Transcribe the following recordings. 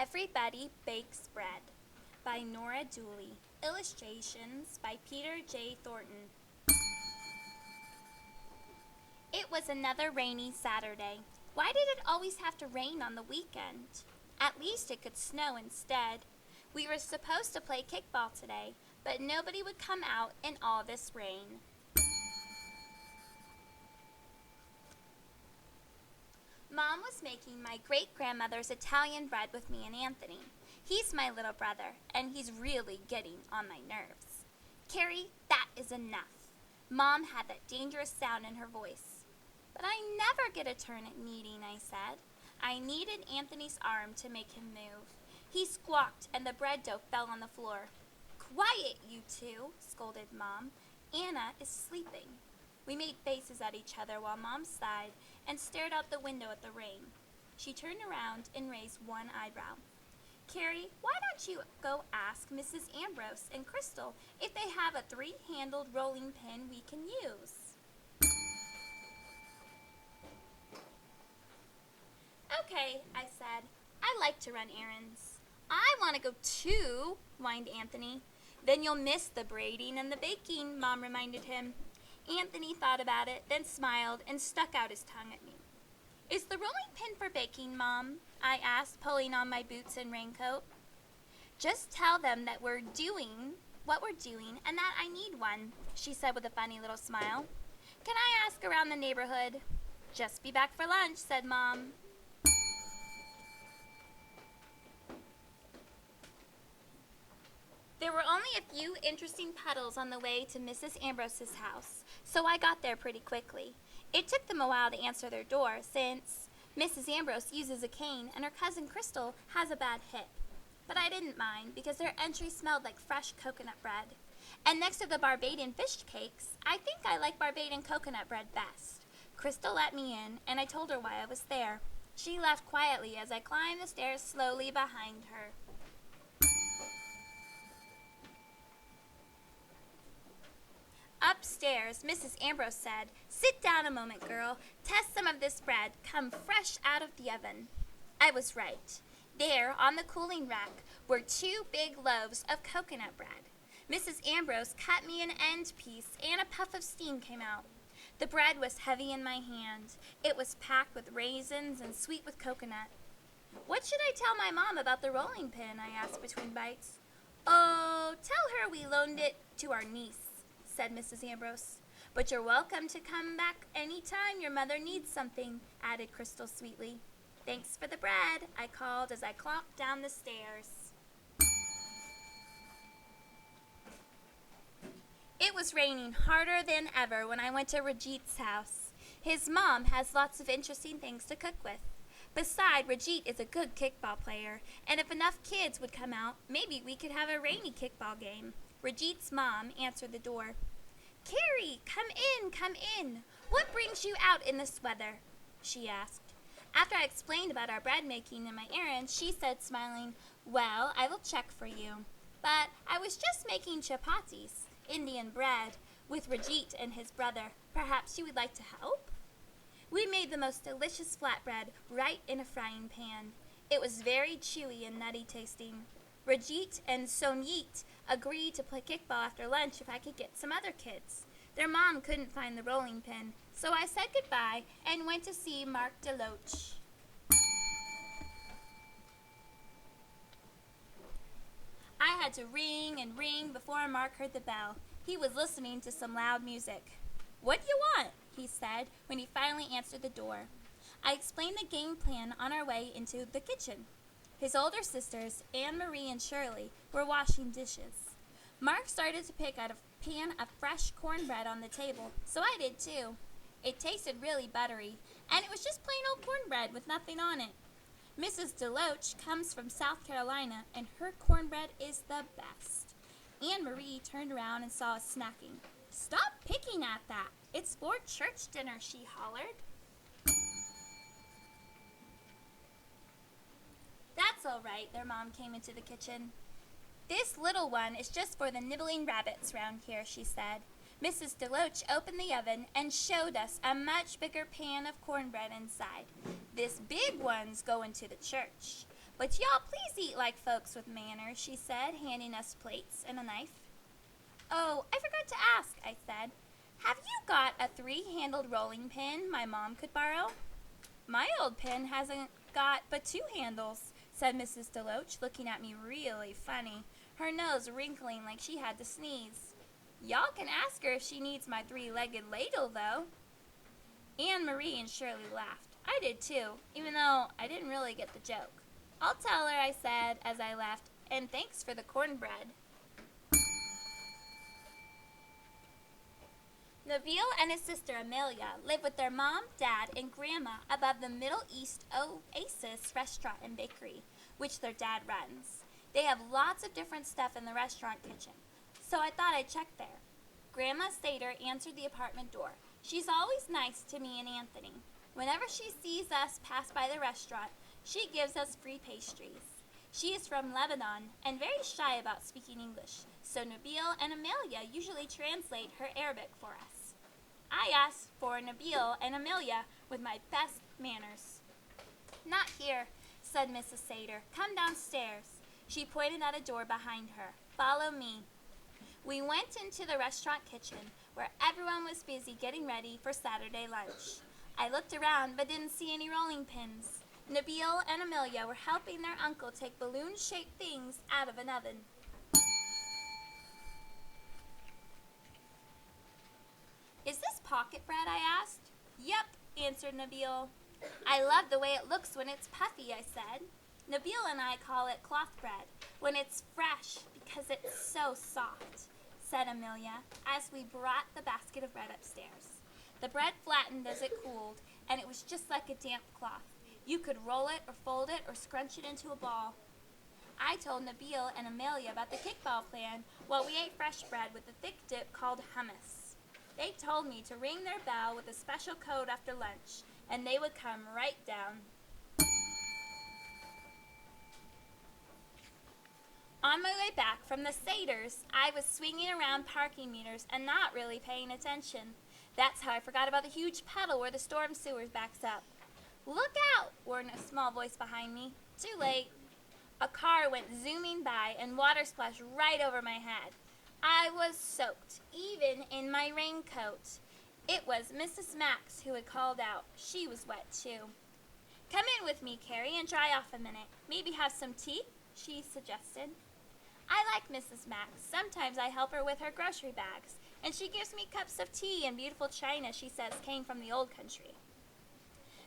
Everybody Bakes Bread by Norah Dooley. Illustrations by Peter J. Thornton. It was another rainy Saturday. Why did it always have to rain on the weekend? At least it could snow instead. We were supposed to play kickball today, but nobody would come out in all this rain. Mom was making my great-grandmother's Italian bread with me and Anthony. He's my little brother, and he's really getting on my nerves. Carrie, that is enough. Mom had that dangerous sound in her voice. But I never get a turn at kneading, I said. I kneaded Anthony's arm to make him move. He squawked, and the bread dough fell on the floor. Quiet, you two, scolded Mom. Anna is sleeping. We made faces at each other while Mom sighed and stared out the window at the rain. She turned around and raised one eyebrow. Carrie, why don't you go ask Mrs. Ambrose and Crystal if they have a three-handled rolling pin we can use? Okay, I said. I like to run errands. I want to go too, whined Anthony. Then you'll miss the braiding and the baking, Mom reminded him. Anthony thought about it, then smiled and stuck out his tongue at me. Is the rolling pin for baking, Mom? I asked, pulling on my boots and raincoat. Just tell them that we're doing what we're doing and that I need one, she said with a funny little smile. Can I ask around the neighborhood? Just be back for lunch, said Mom. There were only a few interesting puddles on the way to Mrs. Ambrose's house, so I got there pretty quickly. It took them a while to answer their door, since Mrs. Ambrose uses a cane and her cousin Crystal has a bad hip. But I didn't mind, because their entry smelled like fresh coconut bread. And next to the Barbadian fish cakes, I think I like Barbadian coconut bread best. Crystal let me in, and I told her why I was there. She laughed quietly as I climbed the stairs slowly behind her. Upstairs, Mrs. Ambrose said, Sit down a moment, girl. Test some of this bread, come fresh out of the oven. I was right. There, on the cooling rack, were 2 big loaves of coconut bread. Mrs. Ambrose cut me an end piece, and a puff of steam came out. The bread was heavy in my hand. It was packed with raisins and sweet with coconut. What should I tell my mom about the rolling pin? I asked between bites. Oh, tell her we loaned it to our niece, said Mrs. Ambrose. But you're welcome to come back any time your mother needs something, added Crystal sweetly. Thanks for the bread, I called as I clomped down the stairs. It was raining harder than ever when I went to Rajit's house. His mom has lots of interesting things to cook with. Besides, Rajit is a good kickball player, and if enough kids would come out, maybe we could have a rainy kickball game. Rajit's mom answered the door. Carrie, come in, come in. What brings you out in this weather? She asked. After I explained about our bread making and my errands, she said, smiling, Well, I will check for you. But I was just making chapatis, Indian bread, with Rajit and his brother. Perhaps you would like to help? We made the most delicious flatbread right in a frying pan. It was very chewy and nutty tasting. Rajit and Sonyit agreed to play kickball after lunch if I could get some other kids. Their mom couldn't find the rolling pin, so I said goodbye and went to see Mark DeLoach. I had to ring and ring before Mark heard the bell. He was listening to some loud music. What do you want? He said when he finally answered the door. I explained the game plan on our way into the kitchen. His older sisters, Anne-Marie and Shirley, were washing dishes. Mark started to pick out a pan of fresh cornbread on the table, so I did too. It tasted really buttery, and it was just plain old cornbread with nothing on it. Mrs. DeLoach comes from South Carolina, and her cornbread is the best. Anne-Marie turned around and saw us snacking. Stop picking at that. It's for church dinner, she hollered. That's all right, their mom came into the kitchen. This little one is just for the nibbling rabbits round here, she said. Mrs. DeLoach opened the oven and showed us a much bigger pan of cornbread inside. This big one's going to the church. But y'all please eat like folks with manners, she said, handing us plates and a knife. Oh, I forgot to ask, I said. Have you got a three-handled rolling pin my mom could borrow? My old pin hasn't got but two handles, said Mrs. DeLoach, looking at me really funny, her nose wrinkling like she had to sneeze. Y'all can ask her if she needs my three-legged ladle, though. Anne Marie and Shirley laughed. I did too, even though I didn't really get the joke. I'll tell her, I said as I left, and thanks for the cornbread. Nabil and his sister Amelia live with their mom, dad, and grandma above the Middle East Oasis restaurant and bakery, which their dad runs. They have lots of different stuff in the restaurant kitchen, so I thought I'd check there. Grandma Sater answered the apartment door. She's always nice to me and Anthony. Whenever she sees us pass by the restaurant, she gives us free pastries. She is from Lebanon and very shy about speaking English, so Nabil and Amelia usually translate her Arabic for us. I asked for Nabil and Amelia with my best manners. Not here, said Mrs. Sater. Come downstairs. She pointed at a door behind her. Follow me. We went into the restaurant kitchen, where everyone was busy getting ready for Saturday lunch. I looked around but didn't see any rolling pins. Nabil and Amelia were helping their uncle take balloon-shaped things out of an oven. Is this pocket bread? I asked. Yep, answered Nabil. I love the way it looks when it's puffy, I said. Nabil and I call it cloth bread when it's fresh because it's so soft, said Amelia, as we brought the basket of bread upstairs. The bread flattened as it cooled, and it was just like a damp cloth. You could roll it or fold it or scrunch it into a ball. I told Nabil and Amelia about the kickball plan while we ate fresh bread with a thick dip called hummus. They told me to ring their bell with a special code after lunch, and they would come right down. On my way back from the Saters, I was swinging around parking meters and not really paying attention. That's how I forgot about the huge puddle where the storm sewer backs up. Look out, warned a small voice behind me. Too late. A car went zooming by and water splashed right over my head. I was soaked, even in my raincoat. It was Mrs. Max who had called out. She was wet too. Come in with me, Carrie, and dry off a minute. Maybe have some tea, she suggested. I like Mrs. Max. Sometimes I help her with her grocery bags, and she gives me cups of tea and beautiful china she says came from the old country.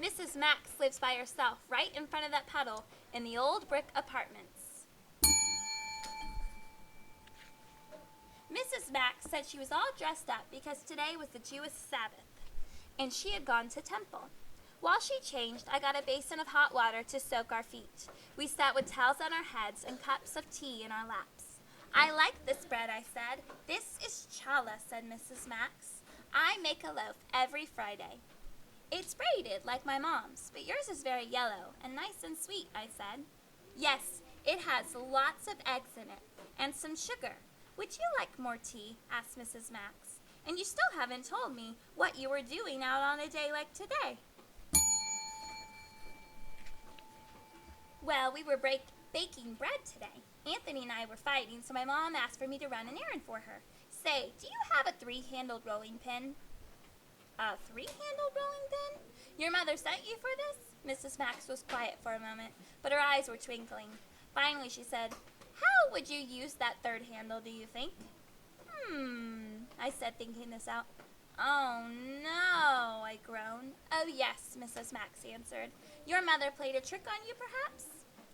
Mrs. Max lives by herself right in front of that puddle in the old brick apartments. Mrs. Max said she was all dressed up because today was the Jewish Sabbath, and she had gone to temple. While she changed, I got a basin of hot water to soak our feet. We sat with towels on our heads and cups of tea in our laps. I like this bread, I said. This is challah, said Mrs. Max. I make a loaf every Friday. It's braided like my mom's, but yours is very yellow and nice and sweet, I said. Yes, it has lots of eggs in it and some sugar. Would you like more tea? Asked Mrs. Max. And you still haven't told me what you were doing out on a day like today. Well, we were baking bread today. Anthony and I were fighting, so my mom asked for me to run an errand for her. Say, do you have a three-handled rolling pin? A three-handled rolling pin? Your mother sent you for this? Mrs. Max was quiet for a moment, but her eyes were twinkling. Finally, she said, how would you use that third handle, do you think? I said, thinking this out. Oh, no, I groaned. Oh, yes, Mrs. Max answered. Your mother played a trick on you, perhaps?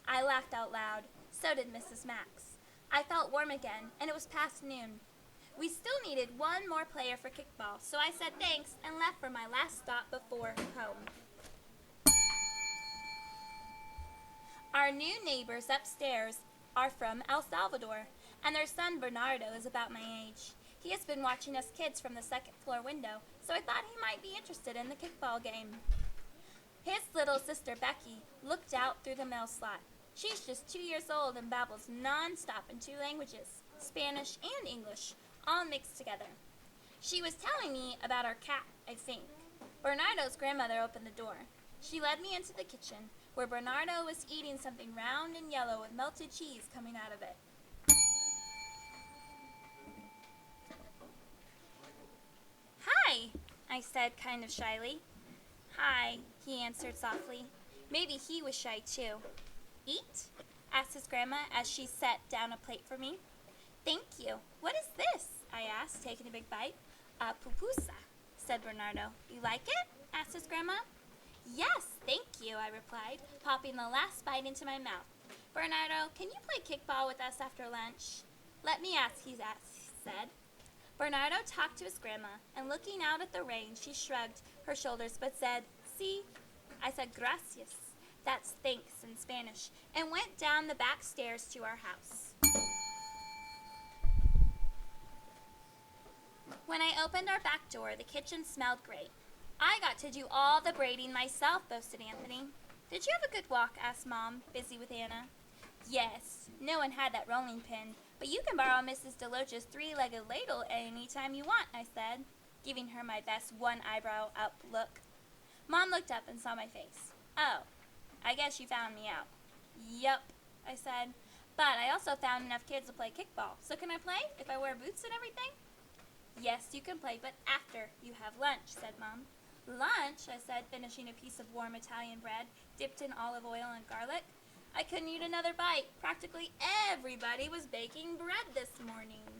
I laughed out loud. So did Mrs. Max. I felt warm again, and it was past noon. We still needed one more player for kickball, so I said thanks and left for my last stop before home. Our new neighbors upstairs are from El Salvador, and their son Bernardo is about my age. He has been watching us kids from the second-floor window, so I thought he might be interested in the kickball game. His little sister Becky looked out through the mail slot. She's just 2 years old and babbles non-stop in two languages, Spanish and English, all mixed together. She was telling me about our cat, I think. Bernardo's grandmother opened the door. She led me into the kitchen, where Bernardo was eating something round and yellow with melted cheese coming out of it. "Hi," I said kind of shyly. "Hi," he answered softly. Maybe he was shy too. "Eat?" asked his grandma as she set down a plate for me. "Thank you. What is this?" I asked, taking a big bite. "A pupusa," said Bernardo. "You like it?" asked his grandma. "Yes, thank you," I replied, popping the last bite into my mouth. "Bernardo, can you play kickball with us after lunch?" "Let me ask," he said. Bernardo talked to his grandma, and looking out at the rain, she shrugged her shoulders but said, "Sí." I said, "Gracias." That's thanks in Spanish, and went down the back stairs to our house. When I opened our back door, the kitchen smelled great. "I got to do all the braiding myself," boasted Anthony. "Did you have a good walk?" asked Mom, busy with Anna. "Yes, no one had that rolling pin, but you can borrow Mrs. DeLoach's three-legged ladle any time you want," I said, giving her my best one-eyebrow-up look. Mom looked up and saw my face. "Oh, I guess you found me out." "Yup," I said, "but I also found enough kids to play kickball, so can I play if I wear boots and everything?" "Yes, you can play, but after you have lunch," said Mom. "Lunch?" I said, finishing a piece of warm Italian bread dipped in olive oil and garlic. I couldn't eat another bite. Practically everybody was baking bread this morning.